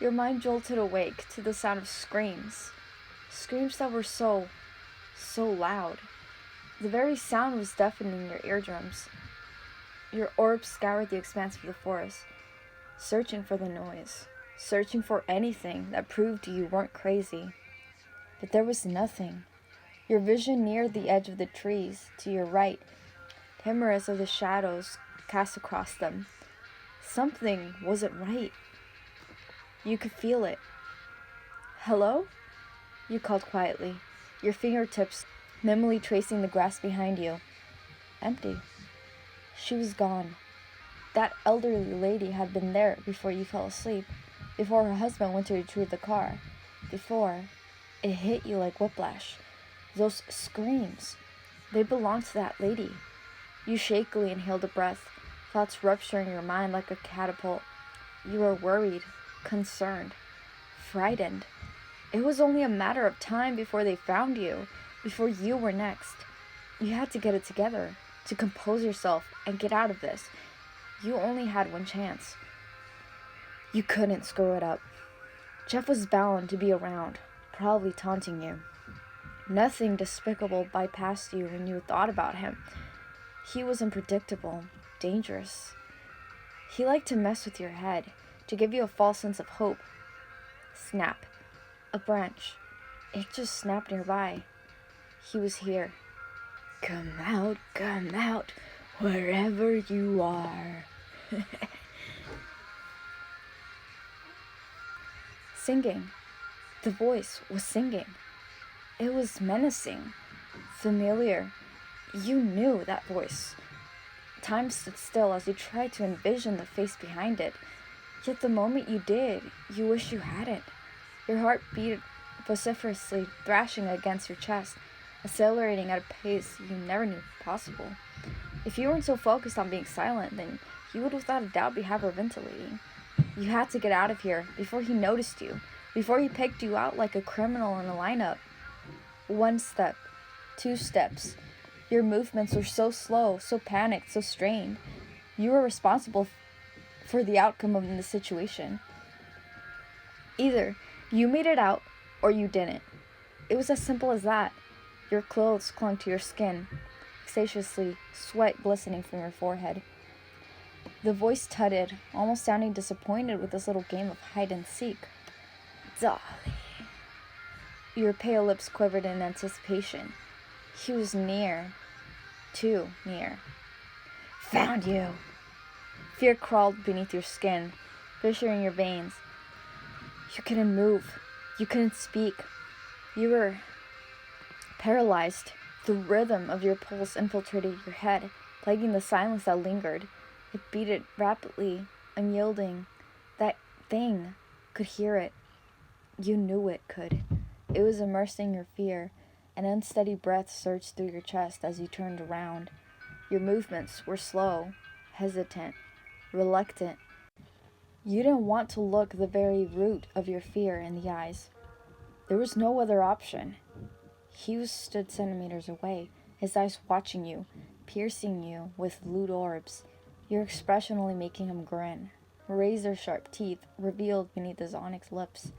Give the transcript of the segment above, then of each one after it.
Your mind jolted awake to the sound of screams. Screams that were so loud. The very sound was deafening your eardrums. Your orbs scoured the expanse of the forest, searching for the noise, searching for anything that proved you weren't crazy. But there was nothing. Your vision neared the edge of the trees to your right, timorous of the shadows cast across them. Something wasn't right. You could feel it. "Hello?" You called quietly, your fingertips nimbly tracing the grass behind you. Empty. She was gone. That elderly lady had been there before you fell asleep, before her husband went to retrieve the car, before it hit you like whiplash. Those screams, they belonged to that lady. You shakily inhaled a breath, thoughts rupturing your mind like a catapult. You were worried, concerned, frightened. It was only a matter of time before they found you, before you were next. You had to get it together, to compose yourself and get out of this. You only had one chance. You couldn't screw it up. Jeff was bound to be around, probably taunting you. Nothing despicable bypassed you when you thought about him. He was unpredictable, dangerous. He liked to mess with your head, to give you a false sense of hope. Snap. A branch. It just snapped nearby. He was here. Come out, wherever you are. Singing. The voice was singing. It was menacing, familiar. You knew that voice. Time stood still as you tried to envision the face behind it. Yet the moment you did, you wish you hadn't. Your heart beat vociferously, thrashing against your chest, accelerating at a pace you never knew possible. If you weren't so focused on being silent, then you would without a doubt be hyperventilating. You had to get out of here before he noticed you, before he picked you out like a criminal in a lineup. 1 step, 2 steps. Your movements were so slow, so panicked, so strained. You were responsible for the outcome of the situation. Either you made it out or you didn't. It was as simple as that. Your clothes clung to your skin, vexatiously, sweat glistening from your forehead. The voice tutted, almost sounding disappointed with this little game of hide and seek. Dolly. Your pale lips quivered in anticipation. He was near. Too near. Found you! Fear crawled beneath your skin, fissuring your veins. You couldn't move. You couldn't speak. You were paralyzed. The rhythm of your pulse infiltrated your head, plaguing the silence that lingered. It beat rapidly, unyielding. That thing could hear it. You knew it could. It was immersing your fear. An unsteady breath surged through your chest as you turned around. Your movements were slow, hesitant, reluctant. You didn't want to look the very root of your fear in the eyes. There was no other option. He stood centimeters away, his eyes watching you, piercing you with lewd orbs, your expression only making him grin. Razor-sharp teeth revealed beneath his onyx lips.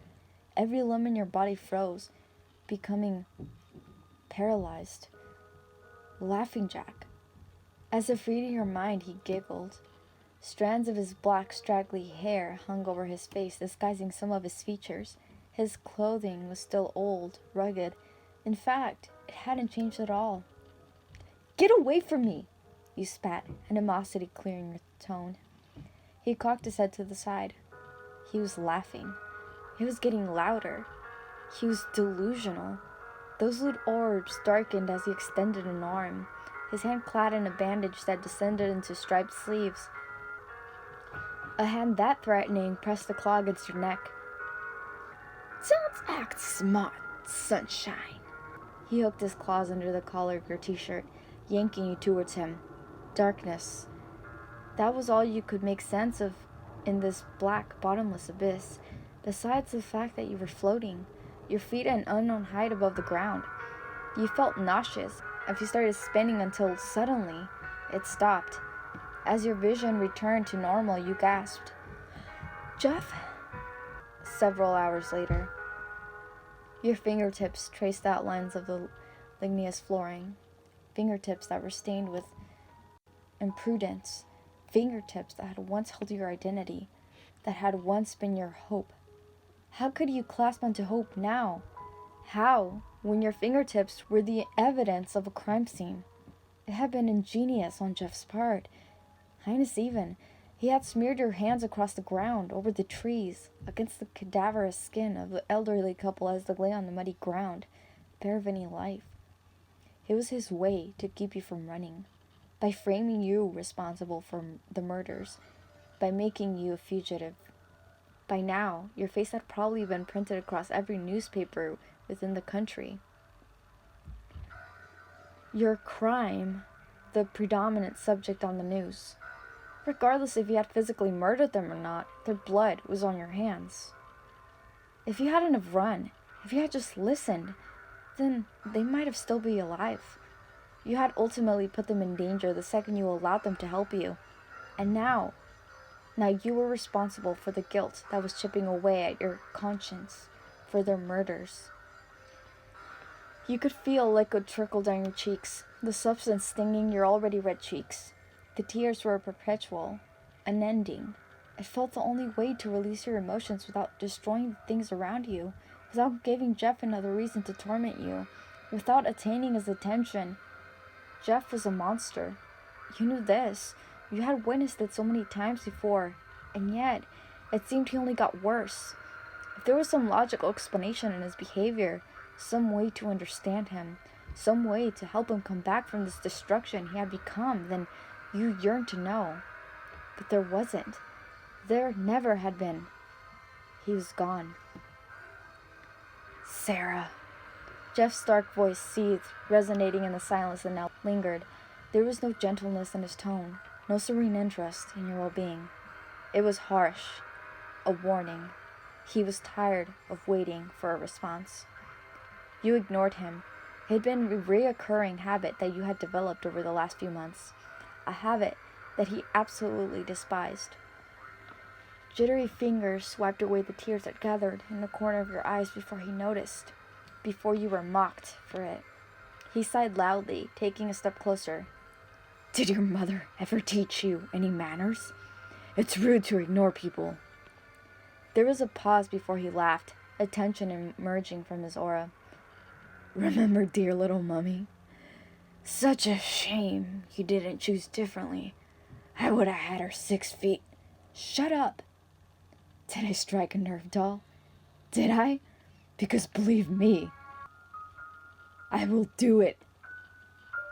Every limb in your body froze, becoming paralyzed. Laughing Jack. As if reading your mind, he giggled. Strands of his black, straggly hair hung over his face, disguising some of his features. His clothing was still old, rugged. In fact, it hadn't changed at all. Get away from me! You spat, animosity clearing your tone. He cocked his head to the side. He was laughing. It was getting louder. He was delusional. Those lewd orbs darkened as he extended an arm, his hand clad in a bandage that descended into striped sleeves. A hand that threatening pressed the claw against your neck. Don't act smart, sunshine. He hooked his claws under the collar of your t-shirt, yanking you towards him. Darkness. That was all you could make sense of in this black, bottomless abyss, besides the fact that you were floating, your feet at an unknown height above the ground. You felt nauseous as you started spinning until suddenly it stopped. As your vision returned to normal, you gasped. Jeff? Several hours later, your fingertips traced outlines of the ligneous flooring, fingertips that were stained with imprudence, fingertips that had once held your identity, that had once been your hope. How could you clasp onto hope now? How, when your fingertips were the evidence of a crime scene? It had been ingenious on Jeff's part. Highness even. He had smeared your hands across the ground, over the trees, against the cadaverous skin of the elderly couple as they lay on the muddy ground, bare of any life. It was his way to keep you from running, by framing you responsible for the murders, by making you a fugitive. By now, your face had probably been printed across every newspaper within the country. Your crime, the predominant subject on the news. Regardless if you had physically murdered them or not, their blood was on your hands. If you hadn't have run, if you had just listened, then they might have still be alive. You had ultimately put them in danger the second you allowed them to help you. And now you were responsible for the guilt that was chipping away at your conscience for their murders. You could feel liquid trickle down your cheeks, the substance stinging your already red cheeks. The tears were perpetual, unending. It felt the only way to release your emotions without destroying the things around you, without giving Jeff another reason to torment you, without attaining his attention. Jeff was a monster. You knew this. You had witnessed it so many times before, and yet it seemed he only got worse. If there was some logical explanation in his behavior, some way to understand him, some way to help him come back from this destruction he had become, then you yearned to know. But there wasn't. There never had been. He was gone. Sarah. Jeff's dark voice seethed, resonating in the silence that now lingered. There was no gentleness in his tone, no serene interest in your well-being. It was harsh, a warning. He was tired of waiting for a response. You ignored him. It had been a reoccurring habit that you had developed over the last few months, a habit that he absolutely despised. Jittery fingers swiped away the tears that gathered in the corner of your eyes before he noticed, before you were mocked for it. He sighed loudly, taking a step closer. Did your mother ever teach you any manners? It's rude to ignore people. There was a pause before he laughed, a tension emerging from his aura. Remember dear little mummy? Such a shame you didn't choose differently. I would have had her 6 feet. Shut up. Did I strike a nerve, doll? Did I? Because believe me, I will do it.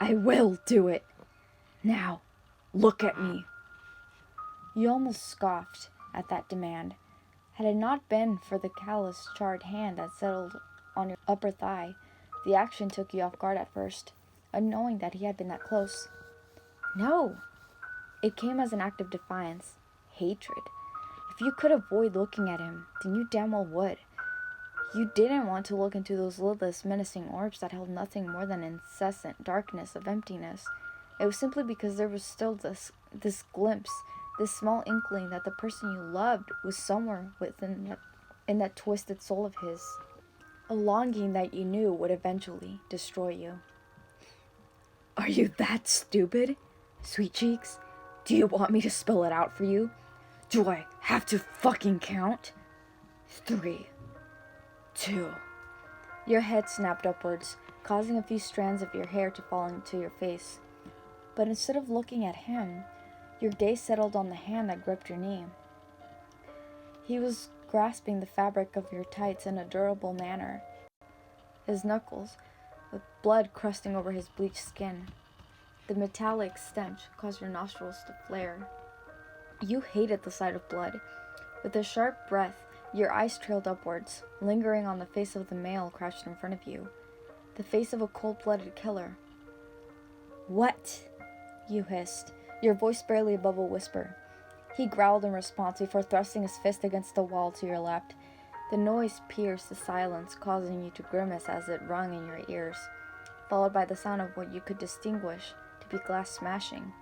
I will do it. Now, look at me. You almost scoffed at that demand. Had it not been for the callous, charred hand that settled on your upper thigh, the action took you off guard at first, unknowing that he had been that close. No! It came as an act of defiance, hatred. If you could avoid looking at him, then you damn well would. You didn't want to look into those lidless, menacing orbs that held nothing more than incessant darkness of emptiness. It was simply because there was still this glimpse, this small inkling that the person you loved was somewhere in that twisted soul of his. A longing that you knew would eventually destroy you. Are you that stupid? Sweet cheeks? Do you want me to spell it out for you? Do I have to fucking count? 3, 2. Your head snapped upwards, causing a few strands of your hair to fall into your face. But instead of looking at him, your gaze settled on the hand that gripped your knee. He was grasping the fabric of your tights in a durable manner, his knuckles, with blood crusting over his bleached skin. The metallic stench caused your nostrils to flare. You hated the sight of blood. With a sharp breath, your eyes trailed upwards, lingering on the face of the male crouched in front of you, the face of a cold-blooded killer. What? You hissed, your voice barely above a whisper. He growled in response before thrusting his fist against the wall to your left. The noise pierced the silence, causing you to grimace as it rung in your ears, followed by the sound of what you could distinguish to be glass smashing.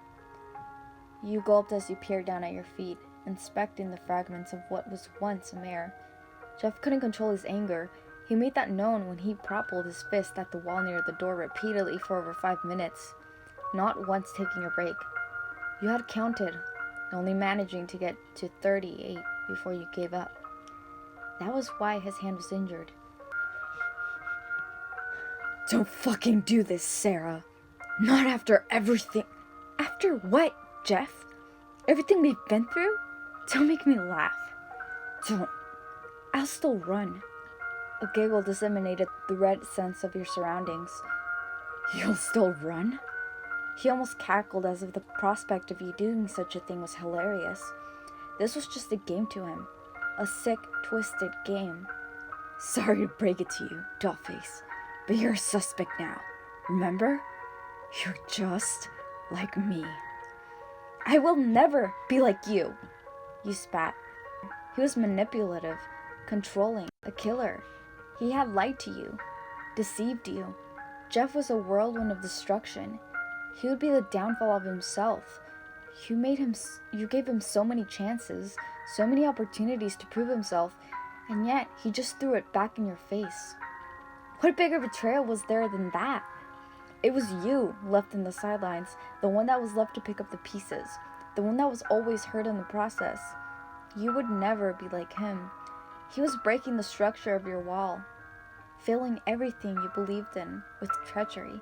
You gulped as you peered down at your feet, inspecting the fragments of what was once a mare. Jeff couldn't control his anger. He made that known when he propelled his fist at the wall near the door repeatedly for over 5 minutes, not once taking a break. You had counted, only managing to get to 38 before you gave up. That was why his hand was injured. Don't fucking do this, Sarah. Not after everything. After what, Jeff? Everything we've been through? Don't make me laugh. Don't. I'll still run. A giggle disseminated the red sense of your surroundings. You'll still run? He almost cackled as if the prospect of you doing such a thing was hilarious. This was just a game to him. A sick, twisted game. Sorry to break it to you, dollface, but you're a suspect now. Remember? You're just like me. I will never be like you. You spat. He was manipulative, controlling, a killer. He had lied to you, deceived you. Jeff was a whirlwind of destruction. He would be the downfall of himself. You gave him so many chances, so many opportunities to prove himself, and yet he just threw it back in your face. What bigger betrayal was there than that? It was you left in the sidelines, the one that was left to pick up the pieces, the one that was always hurt in the process. You would never be like him. He was breaking the structure of your wall, filling everything you believed in with treachery.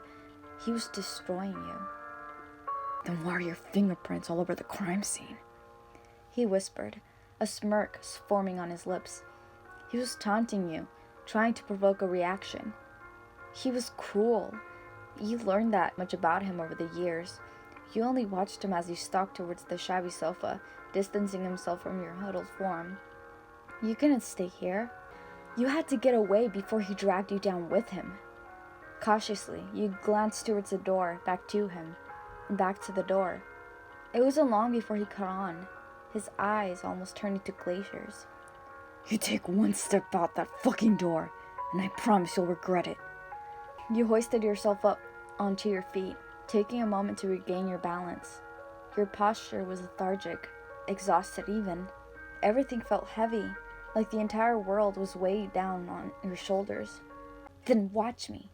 He was destroying you. Then why are your fingerprints all over the crime scene? He whispered, a smirk forming on his lips. He was taunting you, trying to provoke a reaction. He was cruel. You learned that much about him over the years. You only watched him as he stalked towards the shabby sofa, distancing himself from your huddled form. You couldn't stay here. You had to get away before he dragged you down with him. Cautiously, you glanced towards the door, back to him, and back to the door. It wasn't long before he caught on, his eyes almost turning to glaciers. You take one step out that fucking door, and I promise you'll regret it. You hoisted yourself up onto your feet, taking a moment to regain your balance. Your posture was lethargic, exhausted even. Everything felt heavy, like the entire world was weighed down on your shoulders. Then watch me.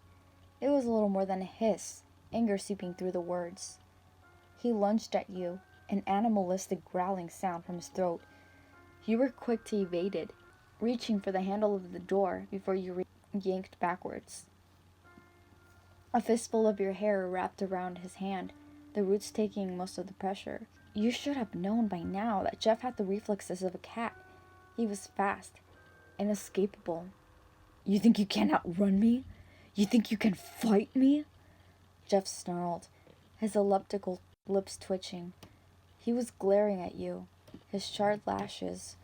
It was a little more than a hiss, anger seeping through the words. He lunged at you, an animalistic growling sound from his throat. You were quick to evade it, reaching for the handle of the door before you yanked backwards. A fistful of your hair wrapped around his hand, the roots taking most of the pressure. You should have known by now that Jeff had the reflexes of a cat. He was fast, inescapable. You think you can outrun me? You think you can fight me? Jeff snarled, his elliptical lips twitching. He was glaring at you, his charred lashes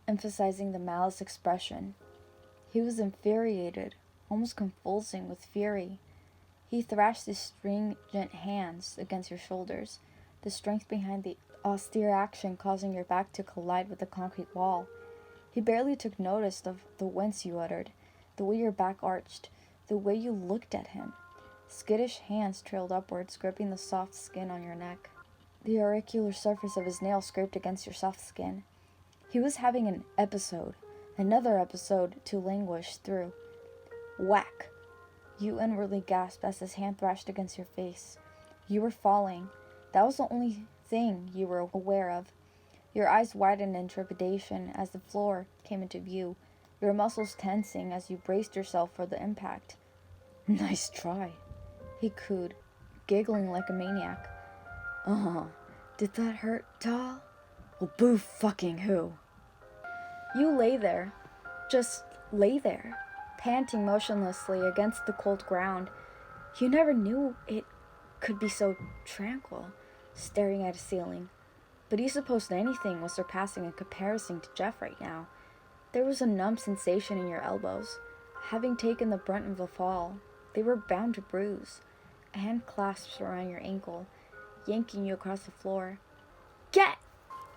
emphasizing the malice expression. He was infuriated, almost convulsing with fury. He thrashed his stringent hands against your shoulders, the strength behind the austere action causing your back to collide with the concrete wall. He barely took notice of the wince you uttered, the way your back arched, the way you looked at him. Skittish hands trailed upwards, gripping the soft skin on your neck. The auricular surface of his nail scraped against your soft skin. He was having an episode, another episode to languish through. Whack! You inwardly gasped as his hand thrashed against your face. You were falling. That was the only thing you were aware of. Your eyes widened in trepidation as the floor came into view, your muscles tensing as you braced yourself for the impact. Nice try, he cooed, giggling like a maniac. Did that hurt, doll? Well, boo fucking who? You lay there, just lay there, panting motionlessly against the cold ground. You never knew it could be so tranquil, staring at a ceiling. But you supposed anything was surpassing in comparison to Jeff right now. There was a numb sensation in your elbows. Having taken the brunt of the fall, they were bound to bruise. A hand clasped around your ankle, yanking you across the floor. Get!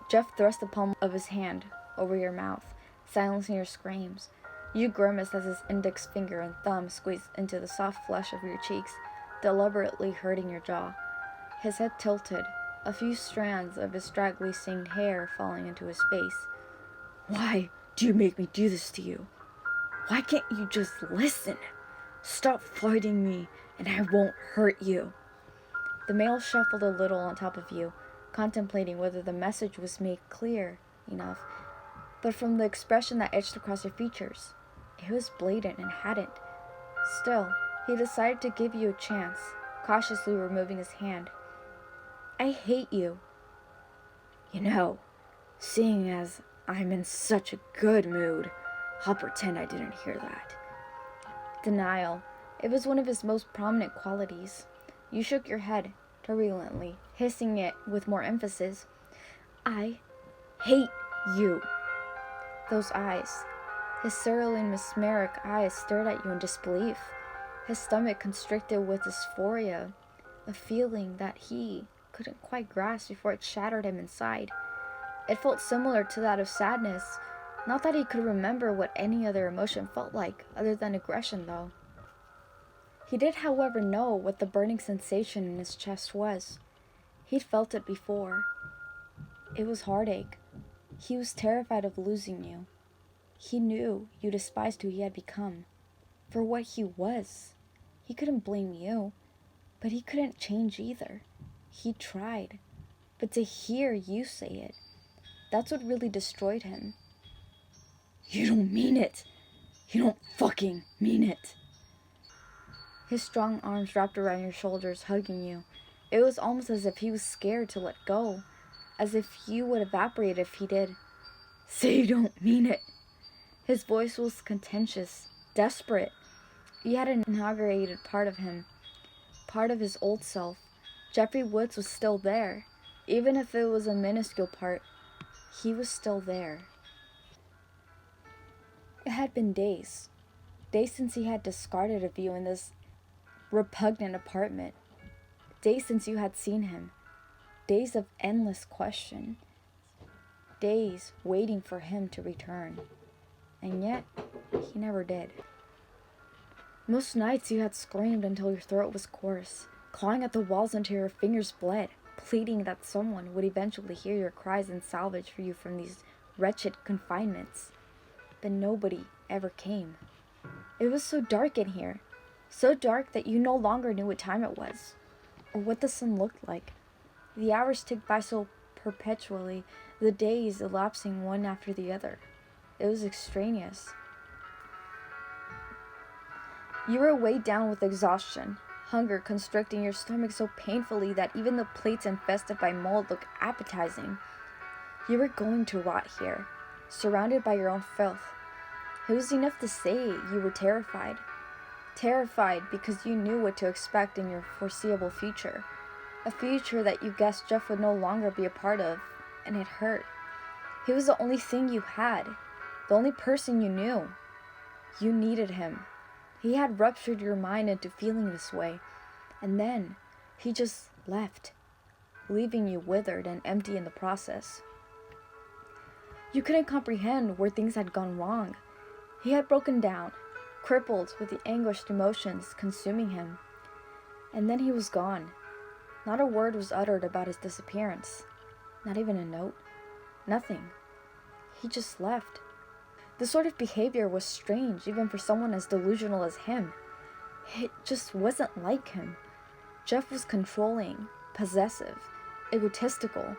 Jeff thrust the palm of his hand over your mouth, silencing your screams. You grimaced as his index finger and thumb squeezed into the soft flesh of your cheeks, deliberately hurting your jaw. His head tilted, a few strands of his straggly singed hair falling into his face. Why do you make me do this to you? Why can't you just listen? Stop fighting me, and I won't hurt you." The male shuffled a little on top of you, contemplating whether the message was made clear enough, but from the expression that etched across your features, it was blatant and hadn't. Still, he decided to give you a chance, cautiously removing his hand. "I hate you." "You know, seeing as I'm in such a good mood, I'll pretend I didn't hear that." Denial. It was one of his most prominent qualities. You shook your head, turbulently, hissing it with more emphasis. "I hate you." Those eyes, his cerulean mesmeric eyes, stared at you in disbelief. His stomach constricted with dysphoria, a feeling that he couldn't quite grasp before it shattered him inside. It felt similar to that of sadness, not that he could remember what any other emotion felt like, other than aggression, though. He did, however, know what the burning sensation in his chest was. He'd felt it before. It was heartache. He was terrified of losing you. He knew you despised who he had become, for what he was. He couldn't blame you, but he couldn't change either. He tried, but to hear you say it, that's what really destroyed him. "You don't mean it. You don't fucking mean it." His strong arms wrapped around your shoulders, hugging you. It was almost as if he was scared to let go, as if you would evaporate if he did. "Say you don't mean it." His voice was contentious, desperate. You had inaugurated part of him, part of his old self. Jeffrey Woods was still there. Even if it was a minuscule part, he was still there. It had been days since he had discarded of you in this repugnant apartment. Days since you had seen him. Days of endless question. Days waiting for him to return. And yet, he never did. Most nights you had screamed until your throat was coarse, clawing at the walls until your fingers bled, pleading that someone would eventually hear your cries and salvage for you from these wretched confinements. But nobody ever came. It was so dark in here, so dark that you no longer knew what time it was, or what the sun looked like. The hours ticked by so perpetually, the days elapsing one after the other. It was extraneous. You were weighed down with exhaustion, hunger constricting your stomach so painfully that even the plates infested by mold looked appetizing. You were going to rot here, surrounded by your own filth. It was enough to say you were terrified. Terrified because you knew what to expect in your foreseeable future. A future that you guessed Jeff would no longer be a part of, and it hurt. He was the only thing you had, the only person you knew. You needed him. He had ruptured your mind into feeling this way, and then he just left, leaving you withered and empty in the process. You couldn't comprehend where things had gone wrong. He had broken down, crippled with the anguished emotions consuming him. And then he was gone. Not a word was uttered about his disappearance. Not even a note. Nothing. He just left. This sort of behavior was strange even for someone as delusional as him. It just wasn't like him. Jeff was controlling, possessive, egotistical.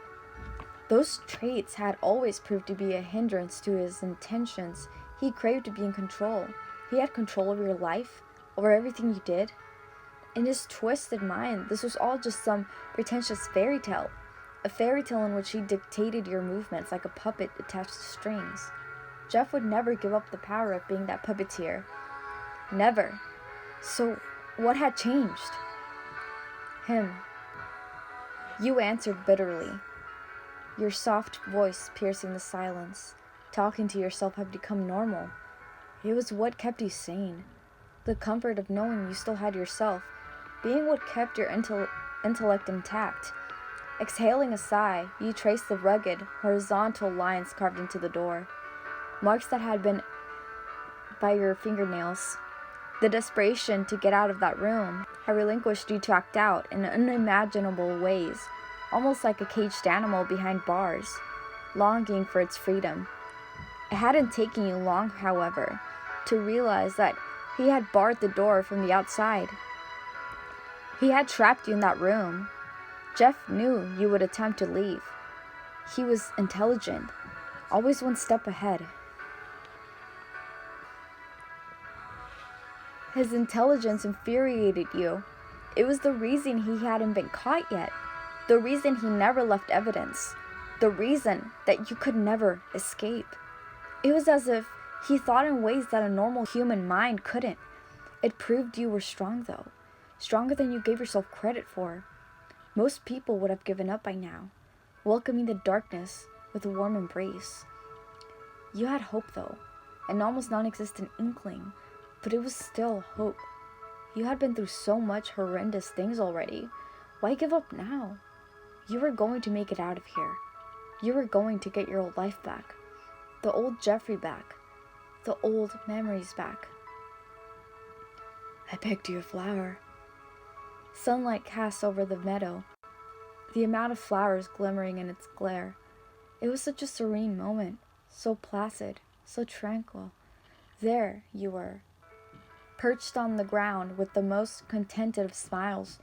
Those traits had always proved to be a hindrance to his intentions. He craved to be in control. He had control over your life, over everything you did. In his twisted mind, this was all just some pretentious fairy tale. A fairy tale in which he dictated your movements like a puppet attached to strings. Jeff would never give up the power of being that puppeteer. Never. So, what had changed? Him. You answered bitterly. Your soft voice piercing the silence. Talking to yourself had become normal. It was what kept you sane. The comfort of knowing you still had yourself, being what kept your intellect intact. Exhaling a sigh, you traced the rugged, horizontal lines carved into the door. Marks that had been by your fingernails. The desperation to get out of that room had relinquished you to act out in unimaginable ways, almost like a caged animal behind bars, longing for its freedom. It hadn't taken you long, however, to realize that he had barred the door from the outside. He had trapped you in that room. Jeff knew you would attempt to leave. He was intelligent, always one step ahead. His intelligence infuriated you. It was the reason he hadn't been caught yet, the reason he never left evidence, the reason that you could never escape. It was as if he thought in ways that a normal human mind couldn't. It proved you were strong, though, stronger than you gave yourself credit for. Most people would have given up by now, welcoming the darkness with a warm embrace. You had hope, though, an almost non-existent inkling, but it was still hope. You had been through so much horrendous things already. Why give up now? You were going to make it out of here. You were going to get your old life back. The old Jeffrey back. The old memories back. I picked you a flower. Sunlight cast over the meadow, the amount of flowers glimmering in its glare. It was such a serene moment, so placid, so tranquil. There you were, perched on the ground with the most contented of smiles.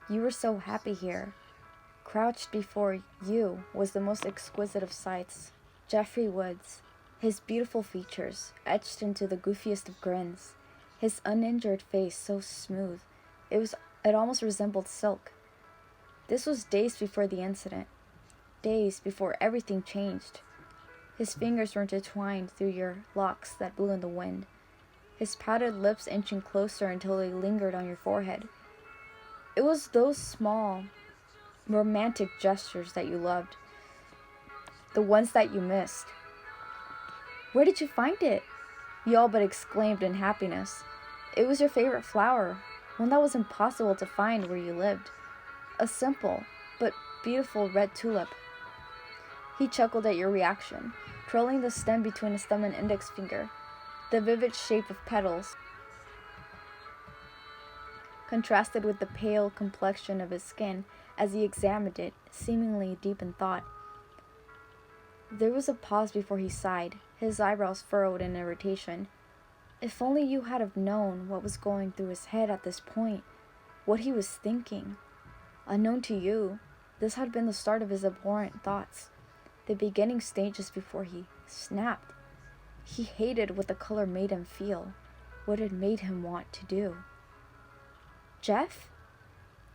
You were so happy here. Crouched before you was the most exquisite of sights. Jeffrey Woods, his beautiful features etched into the goofiest of grins, his uninjured face so smooth, it almost resembled silk. This was days before the incident, days before everything changed. His fingers were intertwined through your locks that blew in the wind, his powdered lips inching closer until they lingered on your forehead. It was those small, romantic gestures that you loved, the ones that you missed. Where did you find it? You all but exclaimed in happiness. It was your favorite flower, one that was impossible to find where you lived. A simple, but beautiful red tulip. He chuckled at your reaction, twirling the stem between his thumb and index finger. The vivid shape of petals contrasted with the pale complexion of his skin as he examined it, seemingly deep in thought. There was a pause before he sighed, his eyebrows furrowed in irritation. If only you had have known what was going through his head at this point, what he was thinking. Unknown to you, this had been the start of his abhorrent thoughts, the beginning stages before he snapped. He hated what the color made him feel, what it made him want to do. Jeff?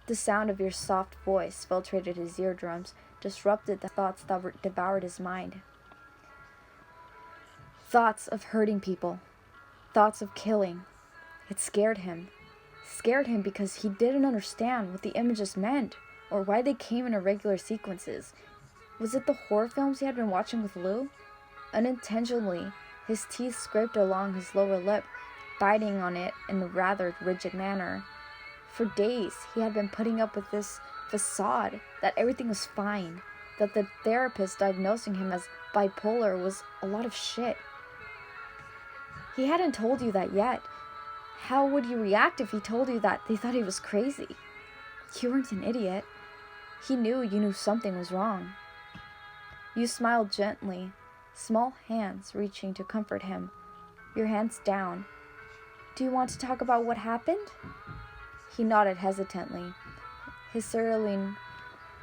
The sound of your soft voice filtrated his eardrums, disrupted the thoughts that devoured his mind. Thoughts of hurting people. Thoughts of killing. It scared him. Scared him because he didn't understand what the images meant, or why they came in irregular sequences. Was it the horror films he had been watching with Lou? Unintentionally, his teeth scraped along his lower lip, biting on it in a rather rigid manner. For days, he had been putting up with this facade that everything was fine, that the therapist diagnosing him as bipolar was a lot of shit. He hadn't told you that yet. How would you react if he told you that they thought he was crazy? You weren't an idiot. He knew you knew something was wrong. You smiled gently, small hands reaching to comfort him, your hands down. Do you want to talk about what happened? He nodded hesitantly, his cerulean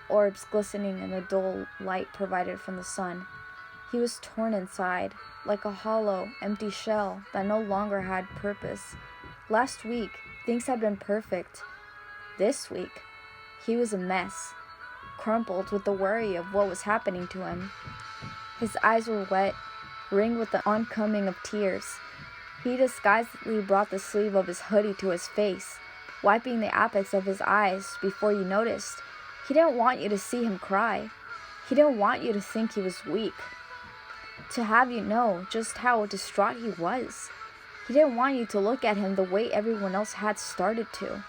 orbs glistening in the dull light provided from the sun. He was torn inside, like a hollow, empty shell that no longer had purpose. Last week, things had been perfect. This week, he was a mess, crumpled with the worry of what was happening to him. His eyes were wet, ringed with the oncoming of tears. He disguisedly brought the sleeve of his hoodie to his face, wiping the apex of his eyes before you noticed. He didn't want you to see him cry. He didn't want you to think he was weak, to have you know just how distraught he was. He didn't want you to look at him the way everyone else had started to.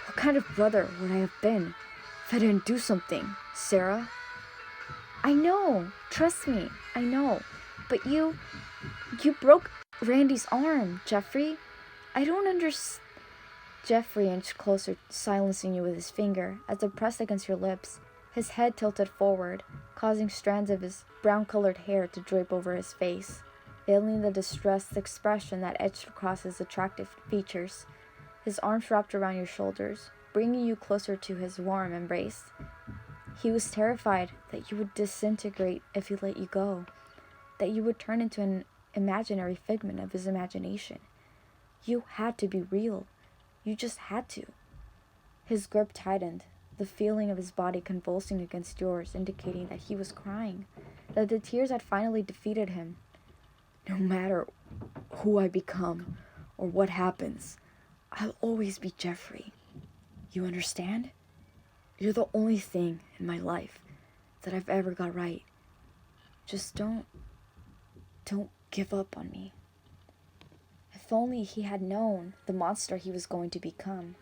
What kind of brother would I have been if I didn't do something, Sarah? I know. Trust me. I know. But you broke Randy's arm, Jeffrey. I don't understand. Jeffrey inched closer, silencing you with his finger as it pressed against your lips, his head tilted forward. causing strands of his brown-colored hair to drape over his face, veiling the distressed expression that etched across his attractive features. His arms wrapped around your shoulders, bringing you closer to his warm embrace. He was terrified that you would disintegrate if he let you go, that you would turn into an imaginary figment of his imagination. You had to be real. You just had to. His grip tightened, the feeling of his body convulsing against yours indicating that he was crying, that the tears had finally defeated him. No matter who I become or what happens, I'll always be Jeffrey. You understand? You're the only thing in my life that I've ever got right. Just don't give up on me. If only he had known the monster he was going to become.